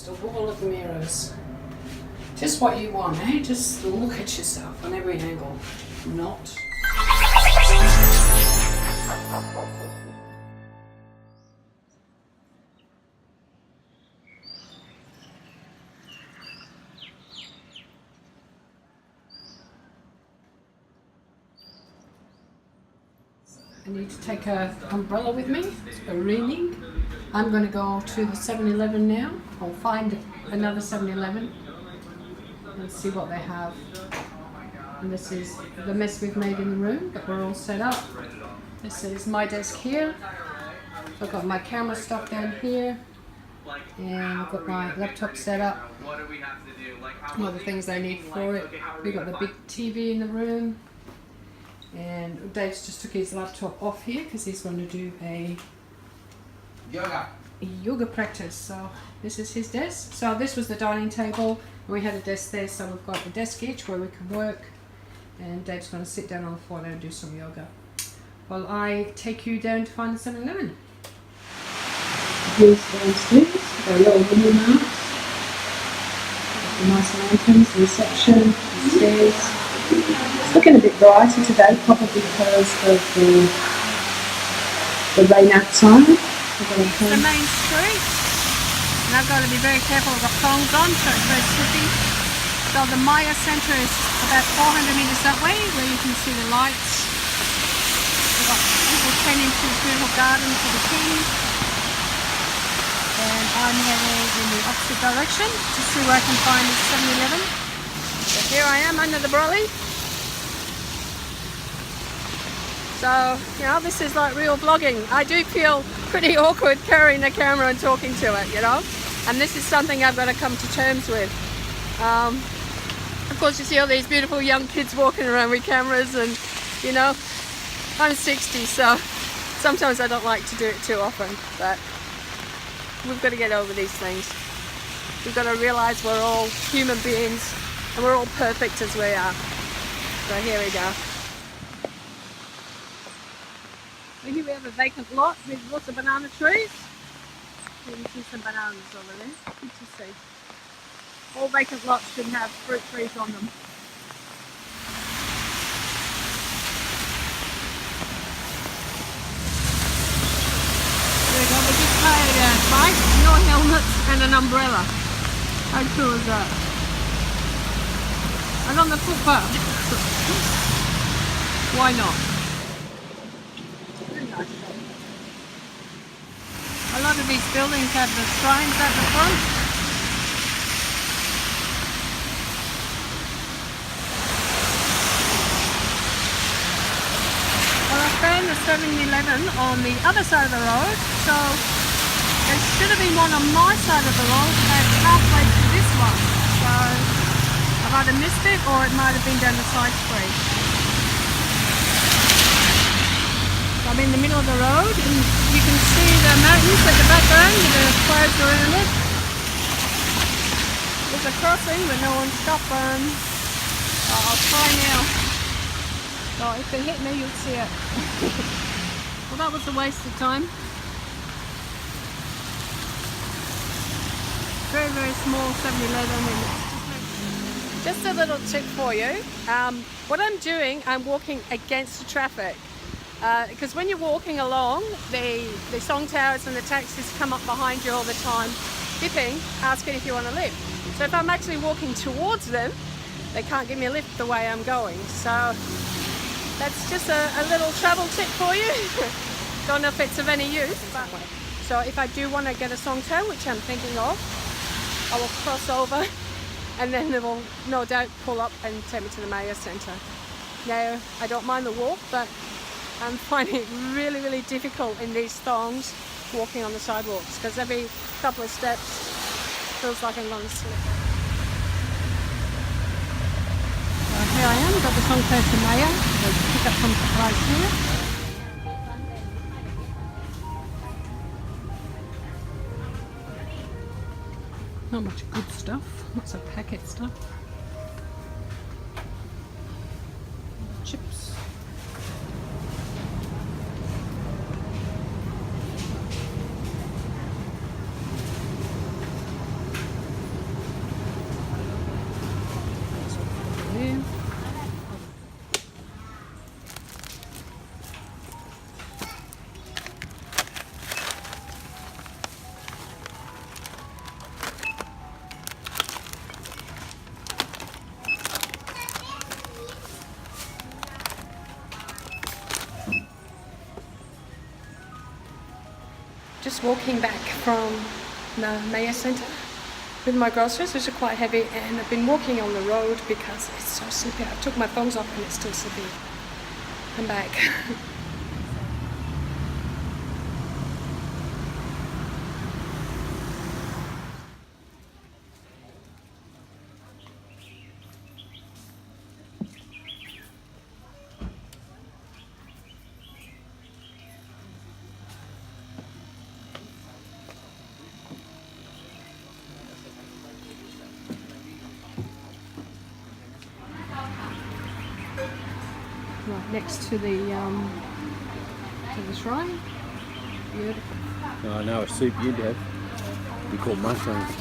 Just a wall of mirrors. Just what you want, eh? Just look at yourself on every angle. Not. I need to take an umbrella with me. It's raining. I'm going to go to the 7-Eleven now. I'll find another 7-Eleven and see what they have. And this is the mess we've made in the room, but we're all set up. This is my desk here. I've got my camera stuff down here. And I've got my laptop set up. All the things I need for it. We've got the big TV in the room. And Dave's just took his laptop off here because he's going to do a yoga practice. So this is his desk. So this was the dining table. We had a desk there, so we've got a desk each where we can work. And Dave's going to sit down on the floor and do some yoga. While I take you down to find the 7-Eleven. Here's downstairs. Got a little mini mart. The nice lanterns, the reception, the stairs. It's looking a bit brighter today, probably because of the rain outside. It's the main street, and I've got to be very careful with the thongs on, so it's very slippery. So the Maya Centre is about 400 metres that way, where you can see the lights. We've got people tending to this beautiful garden for the king. And I'm heading in the opposite direction to see where I can find the 7-Eleven. So here I am under the brolly. So, you know, this is like real vlogging. I do feel pretty awkward carrying the camera and talking to it, you know. And this is something I've got to come to terms with. Of course, you see all these beautiful young kids walking around with cameras and, you know, I'm 60, so sometimes I don't like to do it too often. But we've got to get over these things. We've got to realise we're all human beings and we're all perfect as we are. So here we go. Here we have a vacant lot with lots of banana trees. You can see some bananas over there. Good to see. All vacant lots should have fruit trees on them. There we go. We just paid a bike, no helmets and an umbrella. How cool is that? And on the footpath. Why not? A lot of these buildings have the shrines at the front. Well, I found the 7-Eleven on the other side of the road, so there should have been one on my side of the road and halfway to this one. So I've either missed it or it might have been down the side street. I'm in the middle of the road and you can see the mountains at the background with the clouds around it. There's a crossing but no one's stopping. I'll try now. Oh, if they hit me you'll see it. Well, that was a waste of time. Very, very small 7-Eleven. Just a little tip for you. What I'm doing, I'm walking against the traffic. Because when you're walking along, the song towers and the taxis come up behind you all the time, dipping, asking if you want a lift. So if I'm actually walking towards them, they can't give me a lift the way I'm going. So that's just a little travel tip for you. Don't know if it's of any use. But so if I do want to get a song tow, which I'm thinking of, I will cross over and then they will no doubt pull up and take me to the Maya Centre. Now, I don't mind the walk, but I'm finding it really, really difficult in these thongs walking on the sidewalks because every couple of steps feels like I'm going to slip. So here I am, got the song tow to Maya. I'll pick up some supplies here. Not much good stuff, lots of packet stuff. Chips. just walking back from the Maya Centre with my groceries, which are quite heavy, and I've been walking on the road because it's so slippy. I took my thongs off and it's still slippy. I'm back. Right next to the shrine. Beautiful. I know a soup you'd have. It'd be called mushrooms.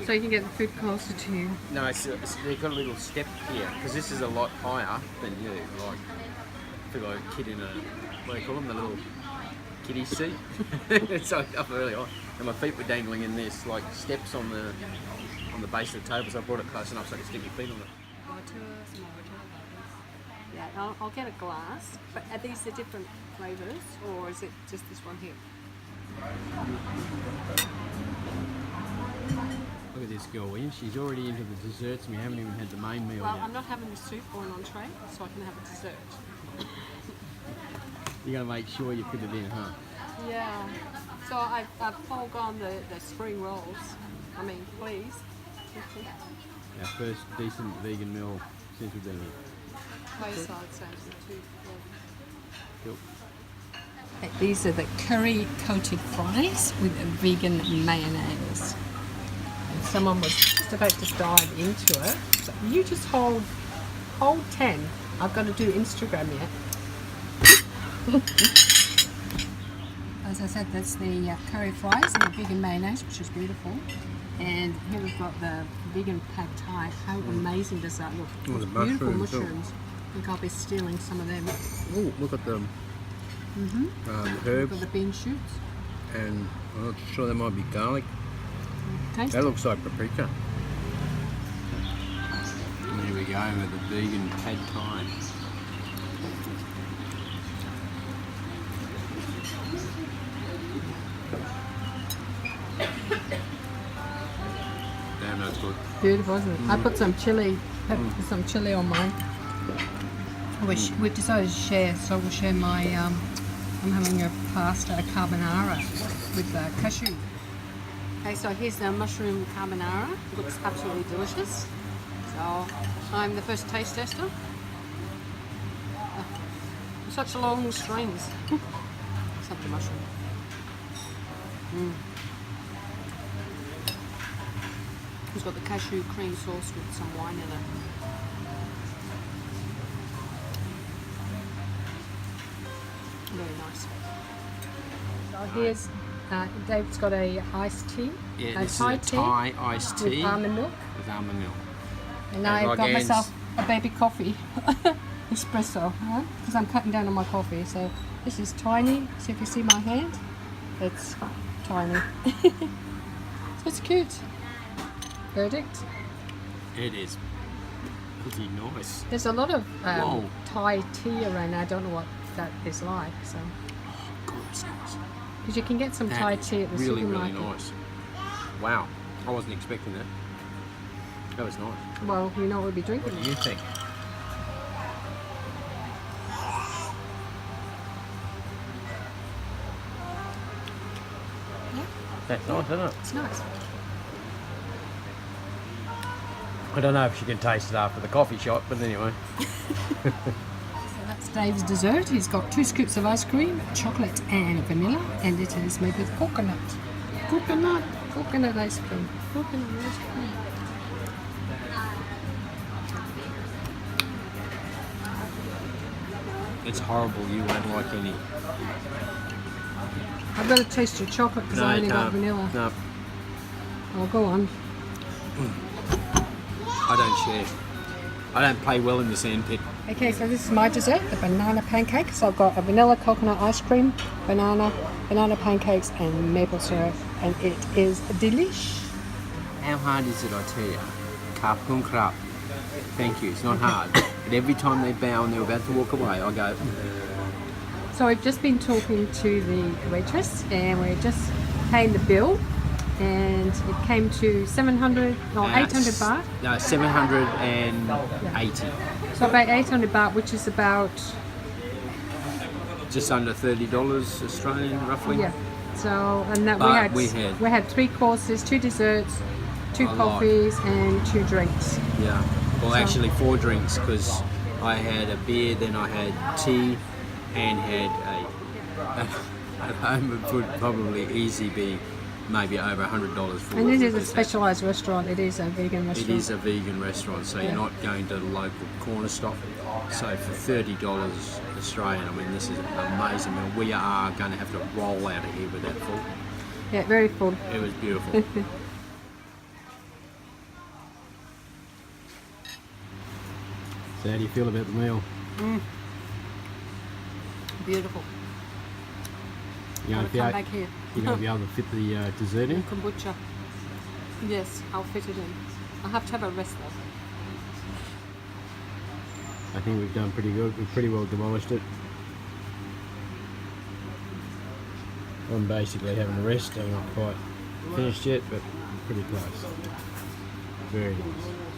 So you can get the food closer to you. No, they've got a little step here because this is a lot higher than you. Like, I feel like a kid in a, what do you call them, the little kiddie seat. It's like up really high, and my feet were dangling in this like steps on the base of the table. So I brought it close enough so I could stick my feet on it. Yeah, I'll get a glass. But are these the different flavours, or is it just this one here? Look at this girl, William. She's already into the desserts and we haven't even had the main meal Well, yet. I'm not having the soup or an entree, so I can have a dessert. You're going to make sure you fit it in, huh? Yeah. So I've foregone the spring rolls. I mean, please. Our first decent vegan meal since we've been here. Wayside sounds too. Cool. These are the curry coated fries with a vegan mayonnaise. And someone was just about to dive into it. So you just hold 10. I've got to do Instagram yet. As I said, that's the curry fries and the vegan mayonnaise, which is beautiful. And here we've got the vegan pad thai. How amazing does that look? Oh, the Beautiful mushrooms, mushrooms. I think I'll be stealing some of them. Oh, look at them. Look Herbs, at the bean shoots. and I'm not sure there might be garlic. Taste That it. looks like paprika. And there we go with the vegan pad thai. Damn, that's good. Beautiful, isn't it? I put some chili, some chili on mine. We've decided to share, so we'll share my. I'm having a pasta carbonara with cashew. Okay, so here's the mushroom carbonara. Looks absolutely delicious. So I'm the first taste tester. Such long strings. Except the mushroom. It's got the cashew cream sauce with some wine in it. Very nice. So here's David's got a iced tea, Yeah, a this Thai is a tea Thai iced tea with almond milk, and I've got again, myself a baby coffee, espresso, because I'm cutting down on my coffee. So this is tiny. See if you see my hand, it's tiny. So it's cute. Verdict. It is pretty nice. There's a lot of Whoa. Thai tea around. I don't know what that is like. So God, it's nice. because you can get some Thai tea at the really, supermarket. really nice. Wow, I wasn't expecting that. That was nice. Well, you know what we'll be drinking. What do you think? Yeah, That's nice, isn't it? it's nice. I don't know if she can taste it after the coffee shop, but anyway. So that's Dave's dessert. He's got 2 scoops of ice cream, chocolate and vanilla, and it is made with coconut. Coconut. Coconut ice cream. Coconut ice cream. It's horrible. You won't like any. I better taste your chocolate because I only got vanilla. No, Oh, go on. I don't share. I don't play well in the sandpit. Okay, so this is my dessert, the banana pancake. So I've got a vanilla coconut ice cream, banana pancakes, and maple syrup, and it is delish. How hard is it, I tell you? Kapung krap. Thank you. It's not hard. But every time they bow and they're about to walk away, I go. So we've just been talking to the waitress, and we're just paying the bill, and it came to 700 or 800 baht. No, 780. So about 800 baht, which is about, Just under $30 Australian, roughly. yeah. So, and that But we had 3 courses, 2 desserts, 2 A lot. coffees, and 2 drinks. Yeah. Well, So- actually 4 drinks because I had a beer, then I had tea, and had at home it would probably easy be maybe over $100 for And this is a just that. specialised restaurant. It is a vegan It restaurant. is a vegan restaurant, so Yeah. you're not going to the local corner shop. So for $30 Australian, I mean, this is an amazing meal. We are going to have to roll out of here with that full. Yeah, very full. It was beautiful. So how do you feel about the meal? Beautiful. You I'll going to come back here. be able to fit the dessert in? Kombucha. Yes, I'll fit it in. I'll have to have a rest though. I think we've done pretty good. We've pretty well demolished it. I'm basically having a rest. I'm not quite finished yet, but pretty close. Very nice.